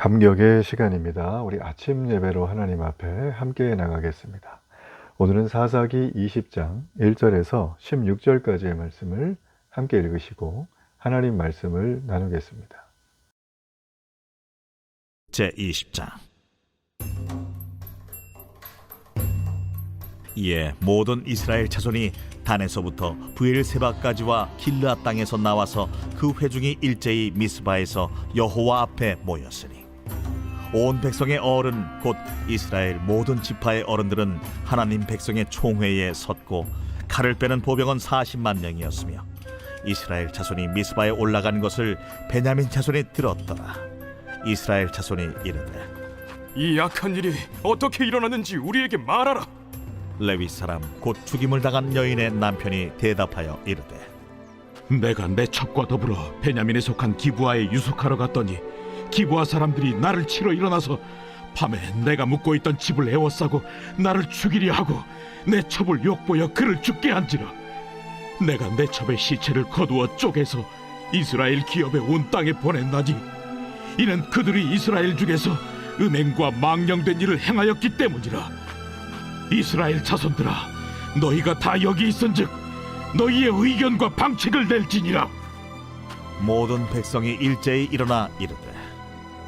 감격의 시간입니다. 우리 아침 예배로 하나님 앞에 함께 나가겠습니다. 오늘은 사사기 20장 1절에서 16절까지의 말씀을 함께 읽으시고 하나님 말씀을 나누겠습니다. 제20장. 이에 모든 이스라엘 자손이 단에서부터 브엘세바까지와 길르앗 땅에서 나와서 그 회중이 일제히 미스바에서 여호와 앞에 모였으니 온 백성의 어른 곧 이스라엘 모든 지파의 어른들은 하나님 백성의 총회에 섰고 칼을 빼는 보병은 40만 명이었으며 이스라엘 자손이 미스바에 올라간 것을 베냐민 자손이 들었더라. 이스라엘 자손이 이르되 이 악한 일이 어떻게 일어났는지 우리에게 말하라. 레위 사람 곧 죽임을 당한 여인의 남편이 대답하여 이르되 내가 내 첩과 더불어 베냐민에 속한 기브아에 유숙하러 갔더니 기브아 사람들이 나를 치러 일어나서 밤에 내가 묵고 있던 집을 에워싸고 나를 죽이려 하고 내 첩을 욕보여 그를 죽게 한지라. 내가 내 첩의 시체를 거두어 쪼개서 이스라엘 기업의 온 땅에 보냈나니 이는 그들이 이스라엘 중에서 음행과 망령된 일을 행하였기 때문이라. 이스라엘 자손들아, 너희가 다 여기 있은즉 너희의 의견과 방책을 낼지니라. 모든 백성이 일제히 일어나 이르되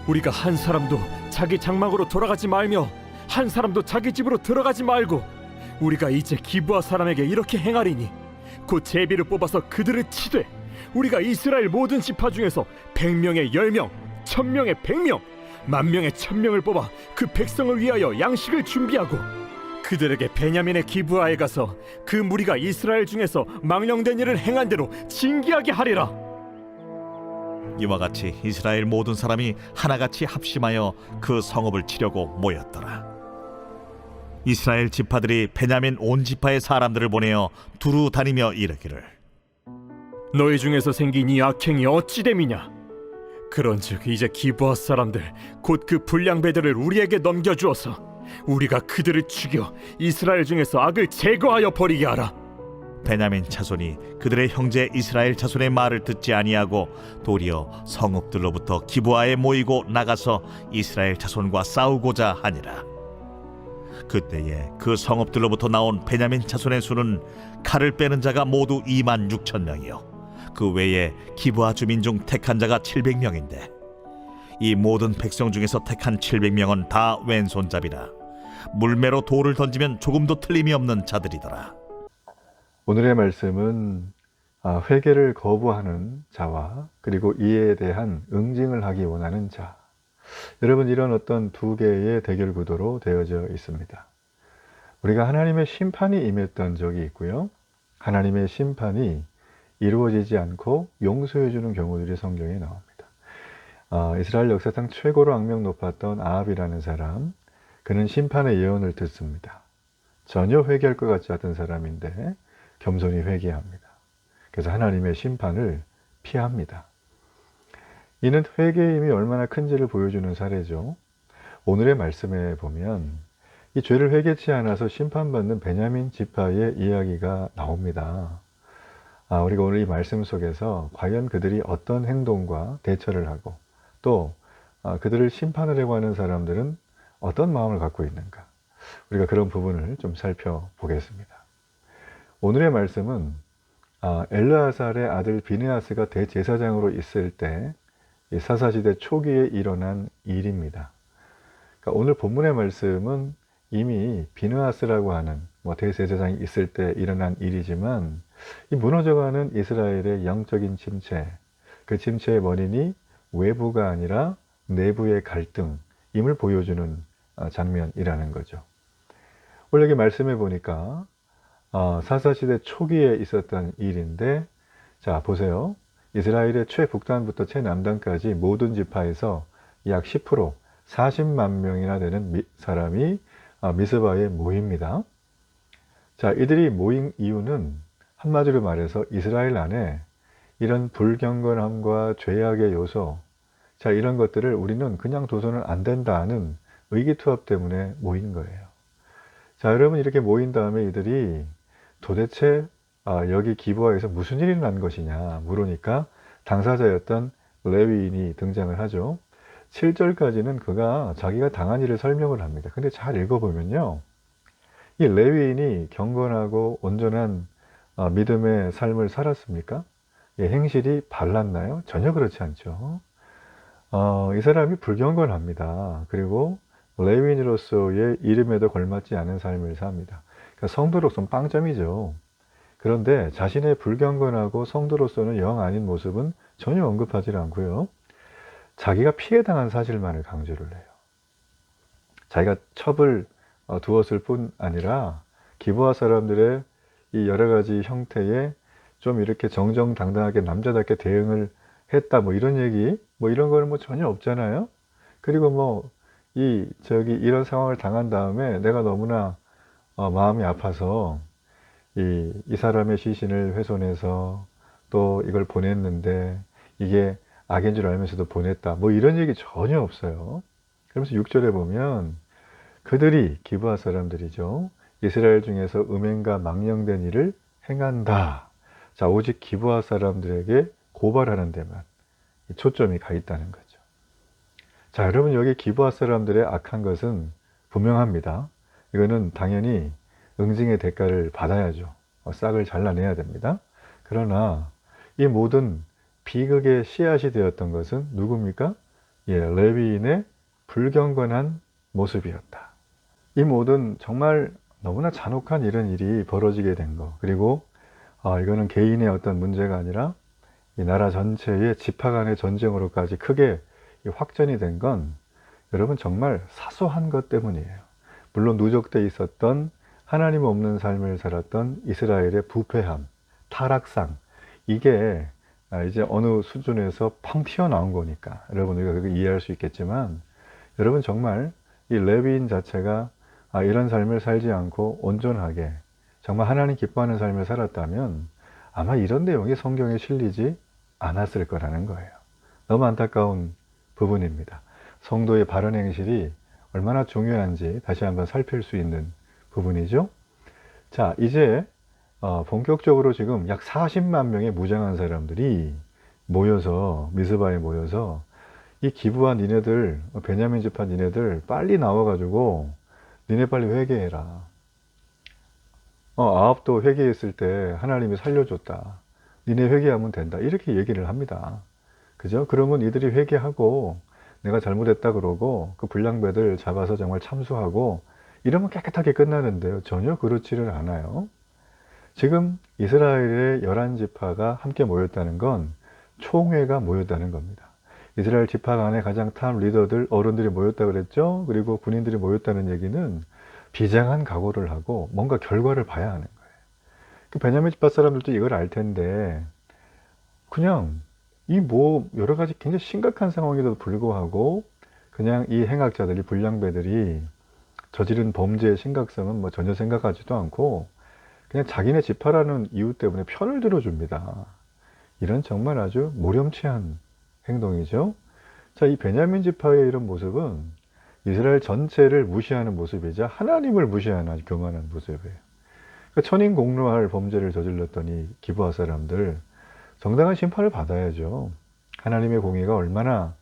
우리가 한 사람도 자기 장막으로 돌아가지 말며 한 사람도 자기 집으로 들어가지 말고 우리가 이제 기브아 사람에게 이렇게 행하리니 곧 제비를 뽑아서 그들을 치되 우리가 이스라엘 모든 지파 중에서 100명에 10명, 1000명에 100명, 10,000명에 1000명을 뽑아 그 백성을 위하여 양식을 준비하고 그들에게 베냐민의 기브아에 가서 그 무리가 이스라엘 중에서 망령된 일을 행한 대로 징계하게 하리라. 이와 같이 이스라엘 모든 사람이 하나같이 합심하여 그 성읍을 치려고 모였더라. 이스라엘 지파들이 베냐민 온 지파의 사람들을 보내어 두루 다니며 이르기를 너희 중에서 생긴 이 악행이 어찌 됨이냐? 그런즉 이제 기브아 사람들 곧 그 불량배들을 우리에게 넘겨주어서 우리가 그들을 죽여 이스라엘 중에서 악을 제거하여 버리게 하라. 베냐민 자손이 그들의 형제 이스라엘 자손의 말을 듣지 아니하고 도리어 성읍들로부터 기브아에 모이고 나가서 이스라엘 자손과 싸우고자 하니라. 그때에 그 성읍들로부터 나온 베냐민 자손의 수는 칼을 빼는 자가 모두 26,000명이요 그 외에 기브아 주민 중 택한 자가 700명인데 이 모든 백성 중에서 택한 700명은 다 왼손잡이라 물매로 돌을 던지면 조금도 틀림이 없는 자들이더라. 오늘의 말씀은 회개를 거부하는 자와 그리고 이에 대한 응징을 하기 원하는 자. 여러분, 이런 어떤 두 개의 대결 구도로 되어져 있습니다. 우리가 하나님의 심판이 임했던 적이 있고요. 하나님의 심판이 이루어지지 않고 용서해 주는 경우들이 성경에 나옵니다. 이스라엘 역사상 최고로 악명 높았던 아합이라는 사람, 그는 심판의 예언을 듣습니다. 전혀 회개할 것 같지 않던 사람인데 겸손히 회개합니다. 그래서 하나님의 심판을 피합니다. 이는 회개의 힘이 얼마나 큰지를 보여주는 사례죠. 오늘의 말씀에 보면 이 죄를 회개치 않아서 심판받는 베냐민 지파의 이야기가 나옵니다. 우리가 오늘 이 말씀 속에서 과연 그들이 어떤 행동과 대처를 하고 또 그들을 심판하려고 하는 사람들은 어떤 마음을 갖고 있는가, 우리가 그런 부분을 좀 살펴보겠습니다. 오늘의 말씀은 엘르아살의 아들 비느하스가 대제사장으로 있을 때 사사시대 초기에 일어난 일입니다. 그러니까 오늘 본문의 말씀은 이미 비느하스라고 하는 대제사장이 있을 때 일어난 일이지만 이 무너져가는 이스라엘의 영적인 침체, 그 침체의 원인이 외부가 아니라 내부의 갈등임을 보여주는 장면이라는 거죠. 원래 여기 말씀해 보니까 사사시대 초기에 있었던 일인데, 자 보세요. 이스라엘의 최북단부터 최남단까지 모든 지파에서 약 10%, 40만 명이나 되는 사람이 미스바에 모입니다. 자, 이들이 모인 이유는 한마디로 말해서 이스라엘 안에 이런 불경건함과 죄악의 요소, 자 이런 것들을 우리는 그냥 둬서는 안 된다는 의기투합 때문에 모인 거예요. 자, 여러분, 이렇게 모인 다음에 이들이 도대체 여기 기브아에서 무슨 일이 난 것이냐 물으니까 당사자였던 레위인이 등장을 하죠. 7절까지는 그가 자기가 당한 일을 설명을 합니다. 근데 잘 읽어보면요, 이 레위인이 경건하고 온전한 믿음의 삶을 살았습니까? 예, 행실이 발랐나요? 전혀 그렇지 않죠. 이 사람이 불경건합니다. 그리고 레위인으로서의 이름에도 걸맞지 않은 삶을 삽니다. 그러니까 성도로서는 빵점이죠. 그런데 자신의 불경건하고 성도로서는 영 아닌 모습은 전혀 언급하지 않고요, 자기가 피해당한 사실만을 강조를 해요. 자기가 첩을 두었을 뿐 아니라 기브아 사람들의 이 여러 가지 형태에 좀 이렇게 정정당당하게 남자답게 대응을 했다, 뭐 이런 얘기, 뭐 이런 거는 뭐 전혀 없잖아요. 그리고 뭐 이런 상황을 당한 다음에 내가 너무나 마음이 아파서 이 사람의 시신을 훼손해서 또 이걸 보냈는데 이게 악인 줄 알면서도 보냈다, 뭐 이런 얘기 전혀 없어요. 그러면서 6절에 보면 그들이, 기브아 사람들이죠, 이스라엘 중에서 음행과 망령된 일을 행한다. 자, 오직 기브아 사람들에게 고발하는 데만 초점이 가 있다는 거죠. 자, 여러분, 여기 기브아 사람들의 악한 것은 분명합니다. 이거는 당연히 응징의 대가를 받아야죠. 싹을 잘라내야 됩니다. 그러나 이 모든 비극의 씨앗이 되었던 것은 누굽니까? 예, 레위인의 불경건한 모습이었다. 이 모든 정말 너무나 잔혹한 이런 일이 벌어지게 된 거, 그리고 이거는 개인의 어떤 문제가 아니라 이 나라 전체의 지파 간의 전쟁으로까지 크게 확전이 된 건 여러분 정말 사소한 것 때문이에요. 물론 누적돼 있었던 하나님 없는 삶을 살았던 이스라엘의 부패함, 타락상, 이게 이제 어느 수준에서 펑 튀어나온 거니까 여러분 우리가 그걸 이해할 수 있겠지만, 여러분 정말 이 레위인 자체가 이런 삶을 살지 않고 온전하게 정말 하나님 기뻐하는 삶을 살았다면 아마 이런 내용이 성경에 실리지 않았을 거라는 거예요. 너무 안타까운 부분입니다. 성도의 바른 행실이 얼마나 중요한지 다시 한번 살필 수 있는 부분이죠. 자, 이제 본격적으로 지금 약 40만 명의 무장한 사람들이 모여서, 미스바에 모여서 이 기브아 니네들, 베냐민 지파 니네들 빨리 나와가지고 니네 빨리 회개해라. 아합도 회개했을 때 하나님이 살려줬다. 니네 회개하면 된다. 이렇게 얘기를 합니다. 그죠? 그러면 이들이 회개하고 내가 잘못했다 그러고 그 불량배들 잡아서 정말 참수하고 이러면 깨끗하게 끝나는데요. 전혀 그렇지를 않아요. 지금 이스라엘의 11지파가 함께 모였다는 건 총회가 모였다는 겁니다. 이스라엘 지파 간의 가장 탑 리더들, 어른들이 모였다고 그랬죠. 그리고 군인들이 모였다는 얘기는 비장한 각오를 하고 뭔가 결과를 봐야 하는 거예요. 그 베냐민 지파 사람들도 이걸 알 텐데 그냥 여러 가지 굉장히 심각한 상황에도 불구하고 그냥 이 행악자들이, 불량배들이 저지른 범죄의 심각성은 뭐 전혀 생각하지도 않고 그냥 자기네 지파라는 이유 때문에 편을 들어줍니다. 이런 정말 아주 모렴치한 행동이죠. 자, 이 베냐민 지파의 이런 모습은 이스라엘 전체를 무시하는 모습이자 하나님을 무시하는 아주 교만한 모습이에요. 그러니까 천인공노할 범죄를 저질렀던 이 기브아 사람들, 정당한 심판을 받아야죠. 하나님의 공의가 얼마나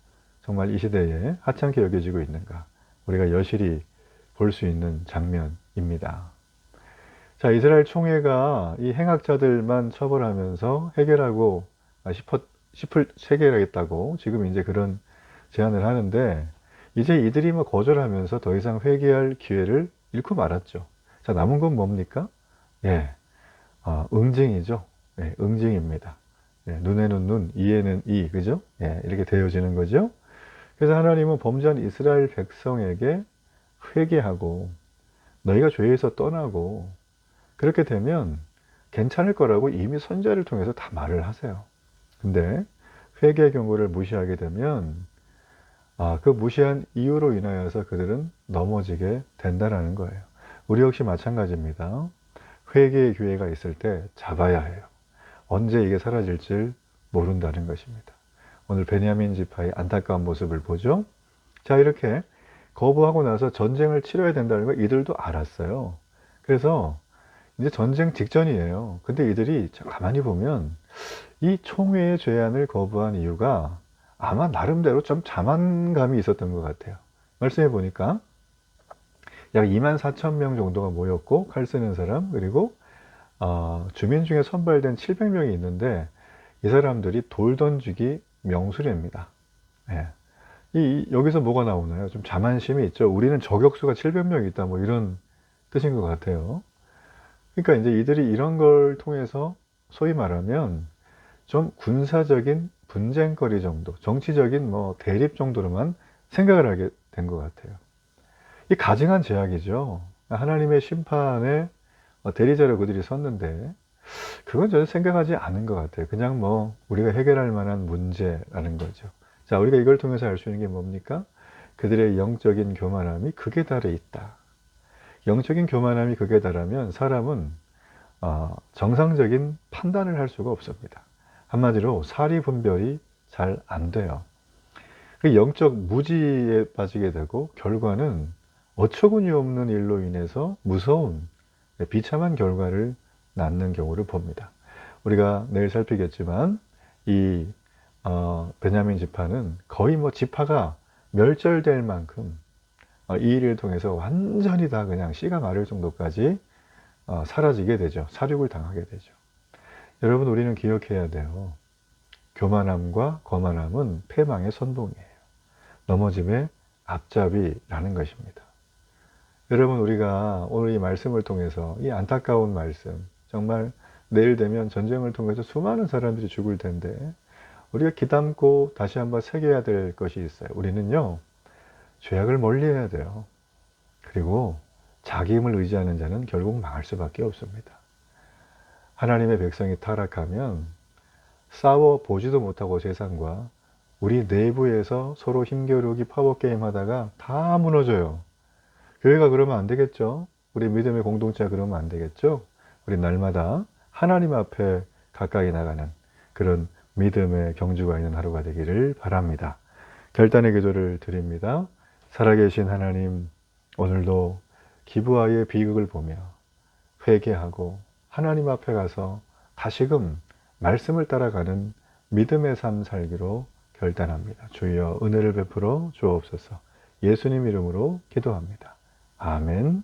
정말 이 시대에 하찮게 여겨지고 있는가, 우리가 여실히 볼 수 있는 장면입니다. 자, 이스라엘 총회가 이 행악자들만 처벌하면서 해결하고 해결하겠다고 지금 이제 그런 제안을 하는데, 이제 이들이 뭐 거절하면서 더 이상 회개할 기회를 잃고 말았죠. 자, 남은 건 뭡니까? 예, 응징이죠. 예, 응징입니다. 예, 눈에는 눈, 이에는 이, 그죠? 예, 이렇게 되어지는 거죠. 그래서 하나님은 범죄한 이스라엘 백성에게 회개하고 너희가 죄에서 떠나고 그렇게 되면 괜찮을 거라고 이미 선지자를 통해서 다 말을 하세요. 근데 회개 경고를 무시하게 되면 그 무시한 이유로 인하여서 그들은 넘어지게 된다는 거예요. 우리 역시 마찬가지입니다. 회개의 기회가 있을 때 잡아야 해요. 언제 이게 사라질지 모른다는 것입니다. 오늘 베냐민 지파의 안타까운 모습을 보죠. 자, 이렇게 거부하고 나서 전쟁을 치러야 된다는 걸 이들도 알았어요. 그래서 이제 전쟁 직전이에요. 근데 이들이 가만히 보면 이 총회의 제안을 거부한 이유가 아마 나름대로 좀 자만감이 있었던 것 같아요. 말씀해 보니까 약 2만 4천 명 정도가 모였고 칼 쓰는 사람, 그리고 주민 중에 선발된 700명이 있는데 이 사람들이 돌 던지기 명수랍니다. 예. 여기서 뭐가 나오나요? 좀 자만심이 있죠. 우리는 저격수가 700명 있다, 뭐 이런 뜻인 것 같아요. 그러니까 이제 이들이 이런 걸 통해서 소위 말하면 좀 군사적인 분쟁거리 정도, 정치적인 뭐 대립 정도로만 생각을 하게 된 것 같아요. 이 가증한 제약이죠. 하나님의 심판에 대리자로 그들이 섰는데 그건 전혀 생각하지 않은 것 같아요. 그냥 뭐 우리가 해결할 만한 문제라는 거죠. 자, 우리가 이걸 통해서 알 수 있는 게 뭡니까? 그들의 영적인 교만함이 극에 달해 있다. 영적인 교만함이 극에 달하면 사람은 정상적인 판단을 할 수가 없습니다. 한마디로 사리 분별이 잘 안 돼요. 그 영적 무지에 빠지게 되고 결과는 어처구니 없는 일로 인해서 무서운 비참한 결과를 낳는 경우를 봅니다. 우리가 내일 살피겠지만 이 베냐민 지파는 거의 뭐 지파가 멸절될 만큼 이 일을 통해서 완전히 다 그냥 씨가 마를 정도까지 사라지게 되죠. 사륙을 당하게 되죠. 여러분, 우리는 기억해야 돼요. 교만함과 거만함은 패망의 선봉이에요. 넘어짐의 앞잡이라는 것입니다. 여러분, 우리가 오늘 이 말씀을 통해서 이 안타까운 말씀, 정말 내일 되면 전쟁을 통해서 수많은 사람들이 죽을 텐데 우리가 기담고 다시 한번 새겨야 될 것이 있어요. 우리는요, 죄악을 멀리해야 돼요. 그리고 자기 힘을 의지하는 자는 결국 망할 수밖에 없습니다. 하나님의 백성이 타락하면 싸워 보지도 못하고 세상과 우리 내부에서 서로 힘겨루기 파워게임 하다가 다 무너져요. 교회가 그러면 안 되겠죠? 우리 믿음의 공동체가 그러면 안 되겠죠? 우리 날마다 하나님 앞에 가까이 나가는 그런 믿음의 경주가 있는 하루가 되기를 바랍니다. 결단의 기도를 드립니다. 살아계신 하나님, 오늘도 기브아의 비극을 보며 회개하고 하나님 앞에 가서 다시금 말씀을 따라가는 믿음의 삶 살기로 결단합니다. 주여 은혜를 베풀어 주옵소서. 예수님 이름으로 기도합니다. 아멘.